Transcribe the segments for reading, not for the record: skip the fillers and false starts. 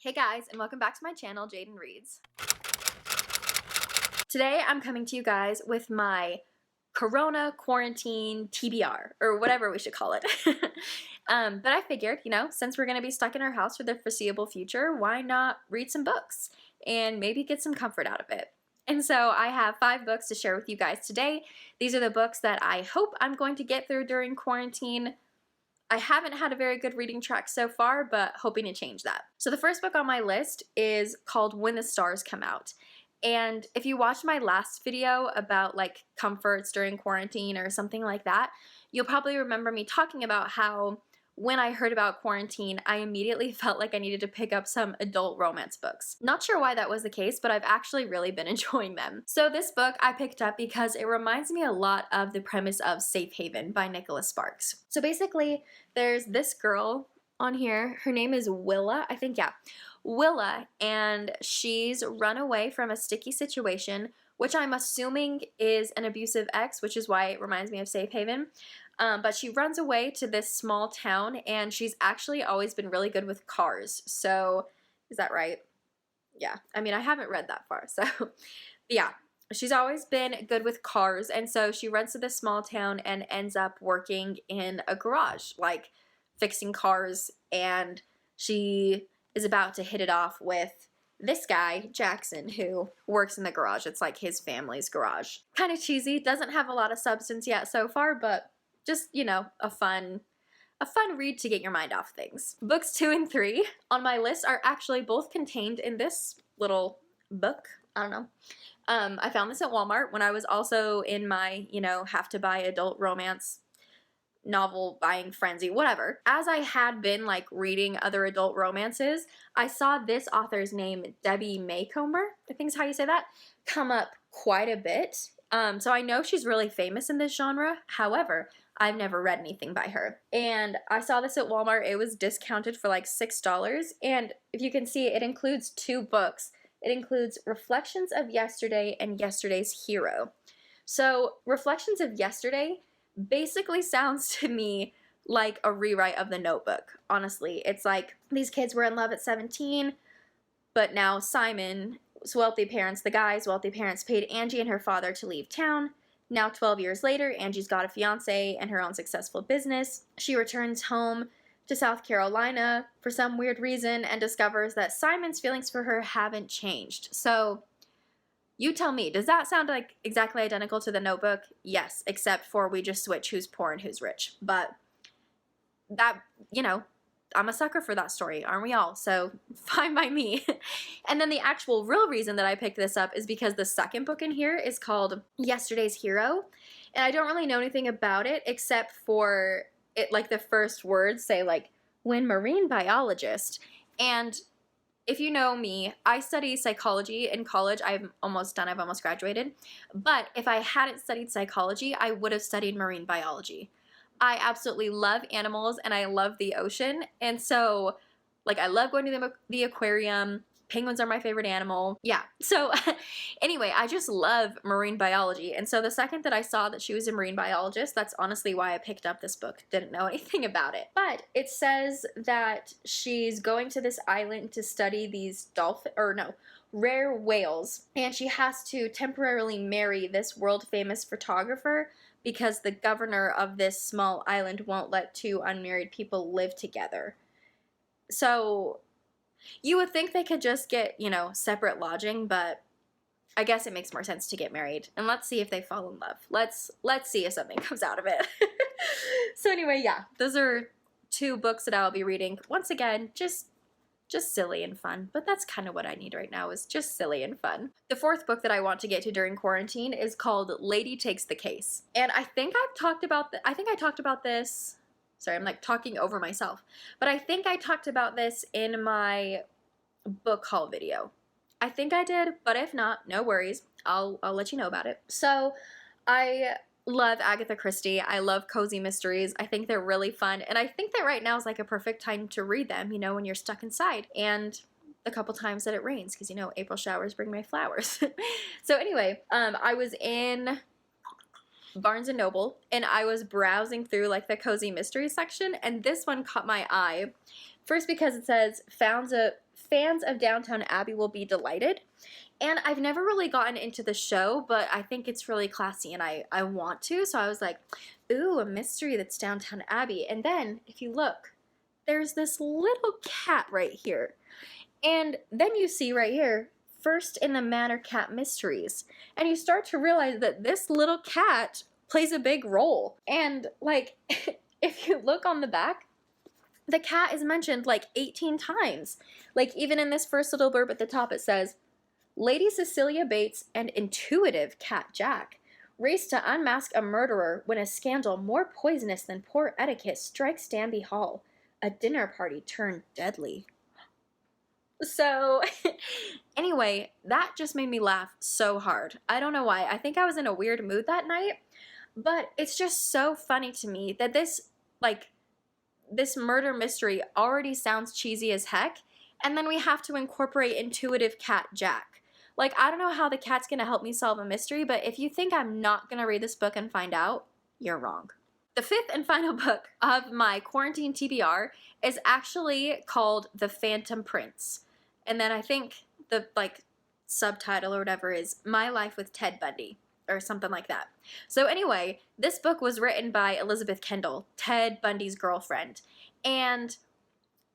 Hey guys, and welcome back to my channel, Jayden Reads. Today I'm coming to you guys with my Corona quarantine TBR, or whatever we should call it. But I figured, since we're going to be stuck in our house for the foreseeable future, why not read some books and maybe get some comfort out of it? And so I have 5 books to share with you guys today. These are the books that I hope I'm going to get through during quarantine. I haven't had a very good reading track so far, but hoping to change that. So the first book on my list is called When the Stars Come Out. And if you watched my last video about like comforts during quarantine or something like that, you'll probably remember me talking about how when I heard about quarantine, I immediately felt like I needed to pick up some adult romance books. Not sure why that was the case, but I've actually really been enjoying them. So this book I picked up because it reminds me a lot of the premise of Safe Haven by Nicholas Sparks. So basically, there's this girl on here. Her name is Willa, I think, yeah. Willa, and she's run away from a sticky situation, which I'm assuming is an abusive ex, which is why it reminds me of Safe Haven. But she runs away to this small town, and she's actually always been really good with cars. So, is that right? Yeah. I mean, I haven't read that far, so yeah. She's always been good with cars, and so she runs to this small town and ends up working in a garage, like fixing cars, and she is about to hit it off with this guy, Jackson, who works in the garage. It's like his family's garage. Kind of cheesy, doesn't have a lot of substance yet so far, but just, a fun read to get your mind off things. Books 2 and 3 on my list are actually both contained in this little book. I don't know. I found this at Walmart when I was also in my, have to buy adult romance novel buying frenzy, whatever. As I had been like reading other adult romances, I saw this author's name, Debbie Macomber, I think is how you say that, come up quite a bit. So I know she's really famous in this genre. However, I've never read anything by her. And I saw this at Walmart. It was discounted for like $6. And if you can see, it includes 2 books. It includes Reflections of Yesterday and Yesterday's Hero. So Reflections of Yesterday basically sounds to me like a rewrite of The Notebook, honestly. It's like these kids were in love at 17, but now Simon's wealthy parents, the guy's wealthy parents, paid Angie and her father to leave town. Now 12 years later, Angie's got a fiance and her own successful business. She returns home to South Carolina for some weird reason and discovers that Simon's feelings for her haven't changed. So you tell me, does that sound like exactly identical to The Notebook? Yes, except for we just switch who's poor and who's rich. But that, I'm a sucker for that story, aren't we all? So fine by me. And then the actual real reason that I picked this up is because the second book in here is called Yesterday's Hero. And I don't really know anything about it except for it, like the first words say like, when marine biologist. And if you know me, I study psychology in college. I've almost graduated. But if I hadn't studied psychology, I would have studied marine biology. I absolutely love animals and I love the ocean. And so, I love going to the aquarium. Penguins are my favorite animal. Yeah. So anyway, I just love marine biology. And so the second that I saw that she was a marine biologist, that's honestly why I picked up this book. Didn't know anything about it. But it says that she's going to this island to study these rare whales. And she has to temporarily marry this world-famous photographer because the governor of this small island won't let 2 unmarried people live together. So you would think they could just get, separate lodging, but I guess it makes more sense to get married. And let's see if they fall in love. Let's see if something comes out of it. So anyway, yeah, those are 2 books that I'll be reading. Once again, just silly and fun. But that's kind of what I need right now, is just silly and fun. The 4th book that I want to get to during quarantine is called Lady Takes the Case. And I think I talked about this. Sorry, I'm like talking over myself. But I think I talked about this in my book haul video. I think I did, but if not, no worries. I'll let you know about it. So I love Agatha Christie. I love cozy mysteries. I think they're really fun. And I think that right now is like a perfect time to read them, when you're stuck inside. And the couple times that it rains, because April showers bring May flowers. So anyway, I was in Barnes & Noble, and I was browsing through like the cozy mystery section, and this one caught my eye. First because it says, found fans of Downton Abbey will be delighted. And I've never really gotten into the show, but I think it's really classy and I want to. So I was like, ooh, a mystery that's Downton Abbey. And then if you look, there's this little cat right here. And then you see right here, First in the Manor Cat Mysteries. And you start to realize that this little cat plays a big role. And like, if you look on the back, the cat is mentioned like 18 times. Like even in this first little blurb at the top, it says, Lady Cecilia Bates and intuitive cat Jack race to unmask a murderer when a scandal more poisonous than poor etiquette strikes Danby Hall. A dinner party turned deadly. So, anyway, that just made me laugh so hard. I don't know why. I think I was in a weird mood that night, but it's just so funny to me that this murder mystery already sounds cheesy as heck, and then we have to incorporate intuitive cat Jack. Like, I don't know how the cat's gonna help me solve a mystery, but if you think I'm not gonna read this book and find out, you're wrong. The fifth and final book of my quarantine TBR is actually called The Phantom Prince. And then I think the subtitle or whatever is My Life with Ted Bundy or something like that. So anyway, this book was written by Elizabeth Kendall, Ted Bundy's girlfriend. And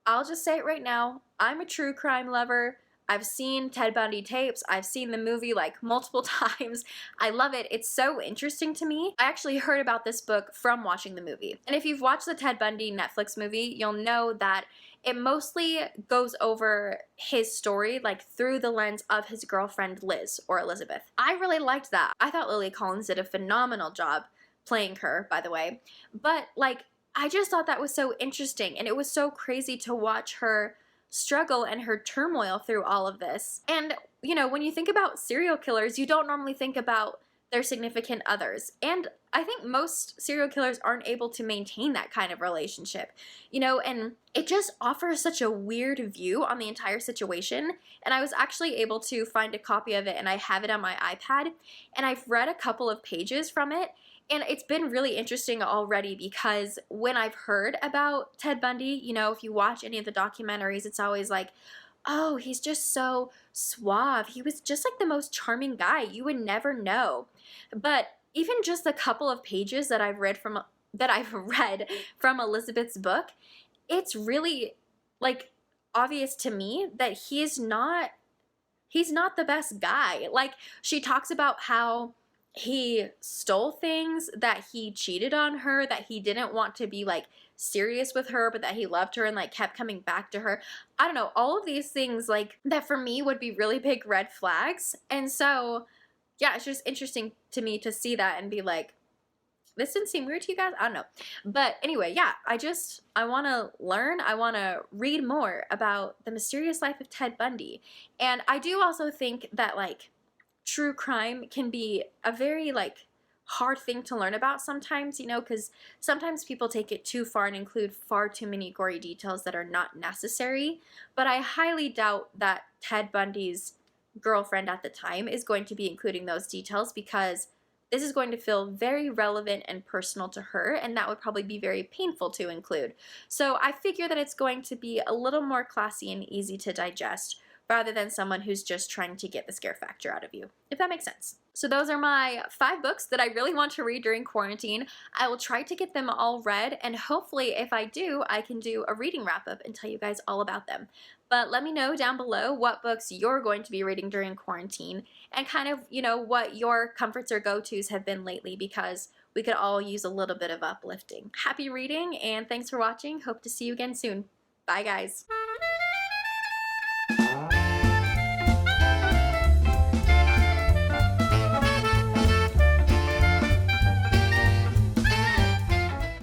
I'll just say it right now, I'm a true crime lover. I've seen Ted Bundy tapes. I've seen the movie like multiple times. I love it. It's so interesting to me. I actually heard about this book from watching the movie. And if you've watched the Ted Bundy Netflix movie, you'll know that it mostly goes over his story like through the lens of his girlfriend Liz, or Elizabeth. I really liked that. I thought Lily Collins did a phenomenal job playing her, by the way. But like, I just thought that was so interesting, and it was so crazy to watch her struggle and her turmoil through all of this. And, you know, when you think about serial killers, you don't normally think about their significant others. And I think most serial killers aren't able to maintain that kind of relationship, you know, and it just offers such a weird view on the entire situation. And I was actually able to find a copy of it, and I have it on my iPad, and I've read a couple of pages from it. And it's been really interesting already because when I've heard about Ted Bundy, you know, if you watch any of the documentaries, it's always like, oh, he's just so suave. He was just like the most charming guy. You would never know. But even just a couple of pages that I've read from Elizabeth's book, it's really like obvious to me that he's not the best guy. Like, she talks about how he stole things, that he cheated on her, that he didn't want to be like serious with her, but that he loved her and like kept coming back to her. I don't know, all of these things like that for me would be really big red flags. And so yeah, it's just interesting to me to see that and be like, this didn't seem weird to you guys? I don't know. But anyway, yeah, I want to learn. I want to read more about the mysterious life of Ted Bundy. And I do also think that like true crime can be a very like hard thing to learn about sometimes, you know, because sometimes people take it too far and include far too many gory details that are not necessary. But I highly doubt that Ted Bundy's girlfriend at the time is going to be including those details, because this is going to feel very relevant and personal to her, and that would probably be very painful to include. So I figure that it's going to be a little more classy and easy to digest, rather than someone who's just trying to get the scare factor out of you, if that makes sense. So those are my 5 books that I really want to read during quarantine. I will try to get them all read, and hopefully if I do, I can do a reading wrap-up and tell you guys all about them. But let me know down below what books you're going to be reading during quarantine, and kind of, you know, what your comforts or go-tos have been lately, because we could all use a little bit of uplifting. Happy reading, and thanks for watching. Hope to see you again soon. Bye, guys.